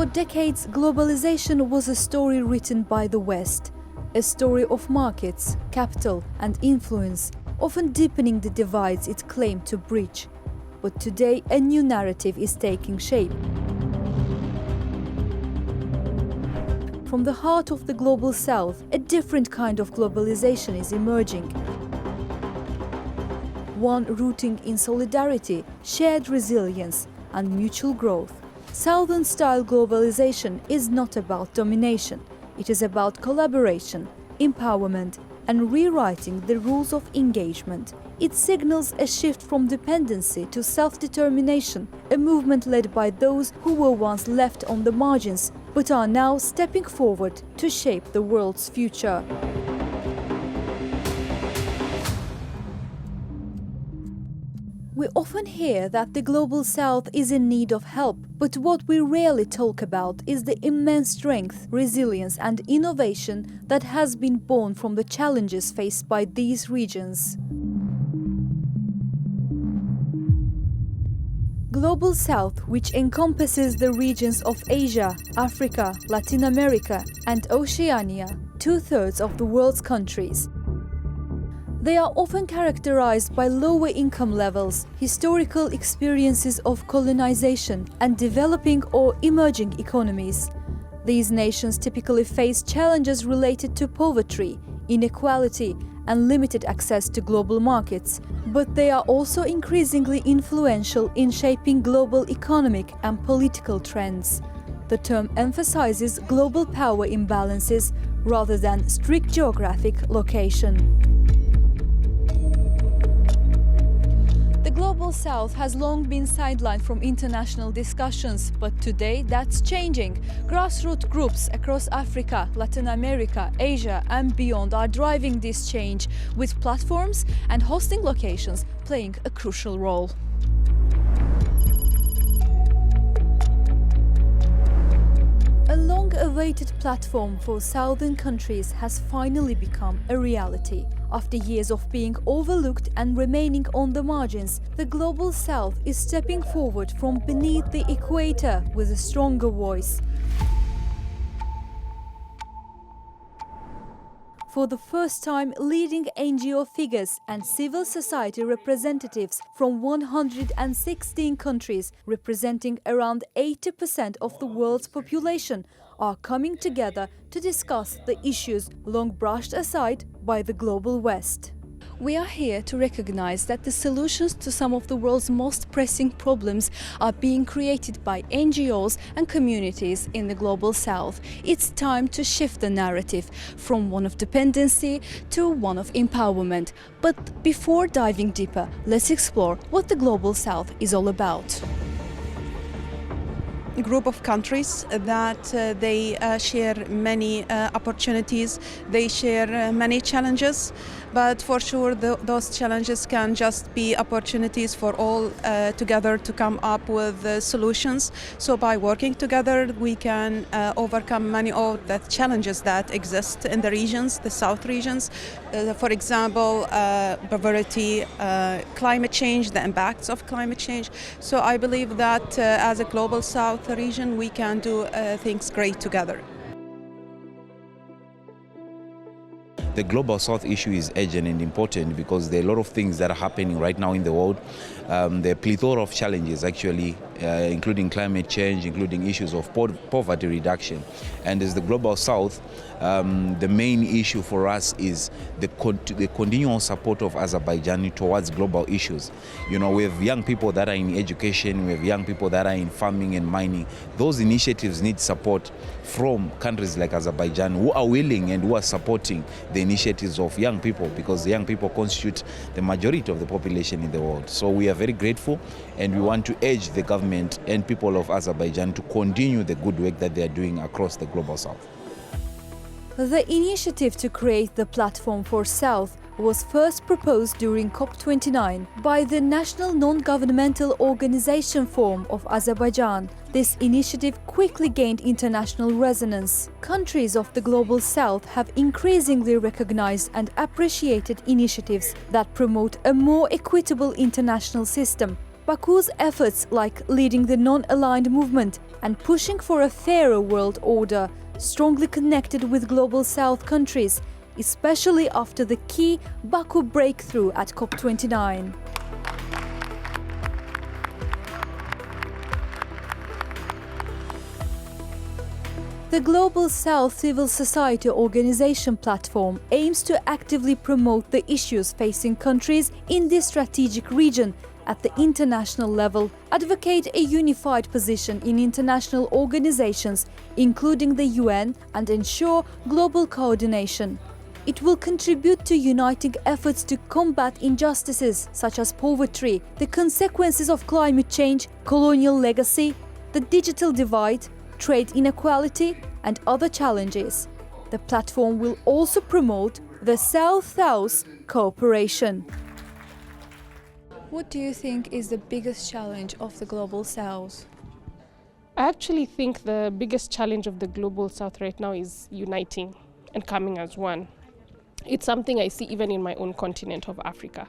For decades, globalization was a story written by the West, a story of markets, capital, and influence, often deepening the divides it claimed to bridge. But today, a new narrative is taking shape. From the heart of the Global South, a different kind of globalization is emerging. One rooting in solidarity, shared resilience, and mutual growth. Southern-style globalization is not about domination. It is about collaboration, empowerment, and rewriting the rules of engagement. It signals a shift from dependency to self-determination, a movement led by those who were once left on the margins, but are now stepping forward to shape the world's future. We often hear that the Global South is in need of help, but what we rarely talk about is the immense strength, resilience, and innovation that has been born from the challenges faced by these regions. Global South, which encompasses the regions of Asia, Africa, Latin America, and Oceania, 2/3 of the world's countries. They are often characterized by lower income levels, historical experiences of colonization, and developing or emerging economies. These nations typically face challenges related to poverty, inequality, and limited access to global markets, but they are also increasingly influential in shaping global economic and political trends. The term emphasizes global power imbalances rather than strict geographic location. The Global South has long been sidelined from international discussions, but today that's changing. Grassroots groups across Africa, Latin America, Asia and beyond are driving this change, with platforms and hosting locations playing a crucial role. A long-awaited platform for southern countries has finally become a reality. After years of being overlooked and remaining on the margins, the Global South is stepping forward from beneath the equator with a stronger voice. For the first time, leading NGO figures and civil society representatives from 116 countries, representing around 80% of the world's population, are coming together to discuss the issues long brushed aside by the Global West. We are here to recognize that the solutions to some of the world's most pressing problems are being created by NGOs and communities in the Global South. It's time to shift the narrative from one of dependency to one of empowerment. But before diving deeper, let's explore what the Global South is all about. Group of countries that they share many opportunities, they share many challenges, but for sure those challenges can just be opportunities for all together to come up with solutions. So by working together we can overcome many of the challenges that exist in the regions, the South regions. For example, poverty, climate change, the impacts of climate change. So I believe that as a Global South region we can do things great together. The Global South issue is urgent and important because there are a lot of things that are happening right now in the world. There are a plethora of challenges actually, including climate change, including issues of poverty reduction. And as the Global South, the main issue for us is the continual support of Azerbaijan towards global issues. You know, we have young people that are in education, we have young people that are in farming and mining. Those initiatives need support from countries like Azerbaijan who are willing and who are supporting the initiatives of young people, because the young people constitute the majority of the population in the world. So we are very grateful and we want to urge the government and people of Azerbaijan to continue the good work that they are doing across the Global South. The initiative to create the Platform for South was first proposed during COP29 by the National Non-Governmental Organization Forum of Azerbaijan. This initiative quickly gained international resonance. Countries of the Global South have increasingly recognized and appreciated initiatives that promote a more equitable international system. Baku's efforts like leading the non-aligned movement and pushing for a fairer world order strongly connected with Global South countries, especially after the key Baku breakthrough at COP29. The Global South Civil Society Organization platform aims to actively promote the issues facing countries in this strategic region at the international level, advocate a unified position in international organizations, including the UN, and ensure global coordination. It will contribute to uniting efforts to combat injustices such as poverty, the consequences of climate change, colonial legacy, the digital divide, trade inequality, and other challenges. The platform will also promote the South-South cooperation. What do you think is the biggest challenge of the Global South? I actually think the biggest challenge of the Global South right now is uniting and coming as one. It's something I see even in my own continent of Africa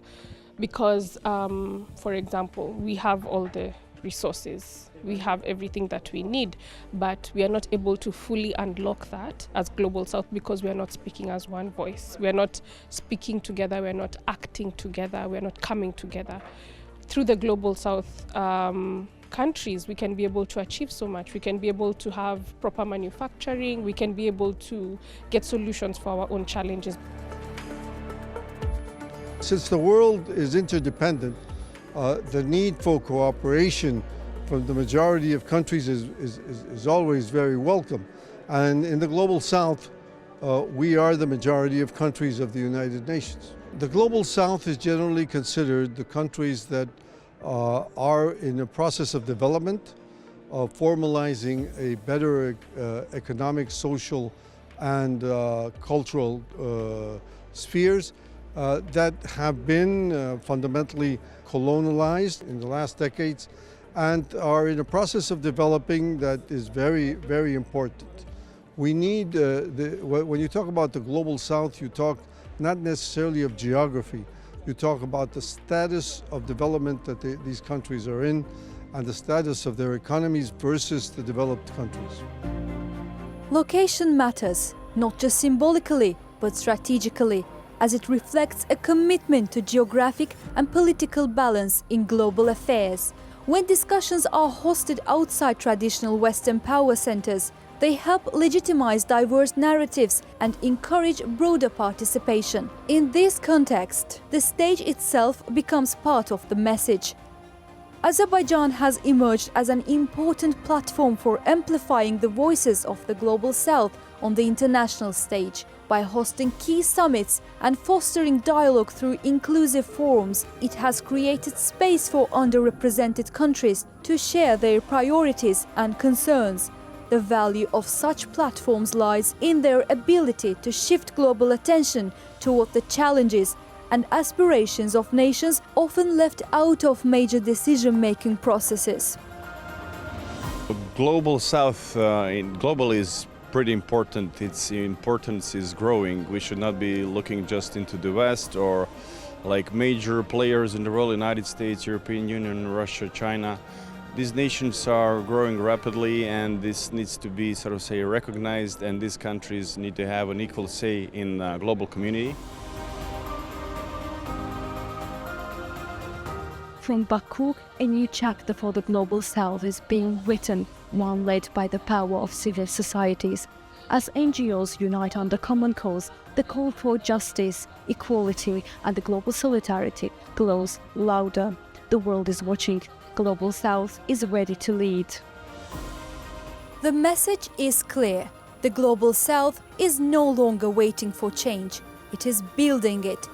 because, for example, we have all the resources, we have everything that we need, but we are not able to fully unlock that as Global South because we are not speaking as one voice. We are not speaking together, we are not acting together, we are not coming together. Through the Global South countries, we can be able to achieve so much. We can be able to have proper manufacturing, we can be able to get solutions for our own challenges. Since the world is interdependent, the need for cooperation from the majority of countries is always very welcome. And in the Global South, we are the majority of countries of the United Nations. The Global South is generally considered the countries that are in a process of development, of formalizing a better economic, social, and cultural spheres that have been fundamentally colonialized in the last decades and are in a process of developing that is very, very important. We need, when you talk about the Global South, you talk not necessarily of geography, you talk about the status of development that these countries are in and the status of their economies versus the developed countries. Location matters, not just symbolically, but strategically, as it reflects a commitment to geographic and political balance in global affairs. When discussions are hosted outside traditional Western power centers, they help legitimize diverse narratives and encourage broader participation. In this context, the stage itself becomes part of the message. Azerbaijan has emerged as an important platform for amplifying the voices of the Global South on the international stage. By hosting key summits and fostering dialogue through inclusive forums, it has created space for underrepresented countries to share their priorities and concerns. The value of such platforms lies in their ability to shift global attention toward the challenges and aspirations of nations often left out of major decision-making processes. Global South global is pretty important. Its importance is growing. We should not be looking just into the West or like major players in the world, United States, European Union, Russia, China. These nations are growing rapidly and this needs to be recognized, and these countries need to have an equal say in the global community. From Baku, a new chapter for the Global South is being written, one led by the power of civil societies. As NGOs unite under common cause, the call for justice, equality, and the global solidarity grows louder. The world is watching. Global South is ready to lead. The message is clear. The Global South is no longer waiting for change. It is building it.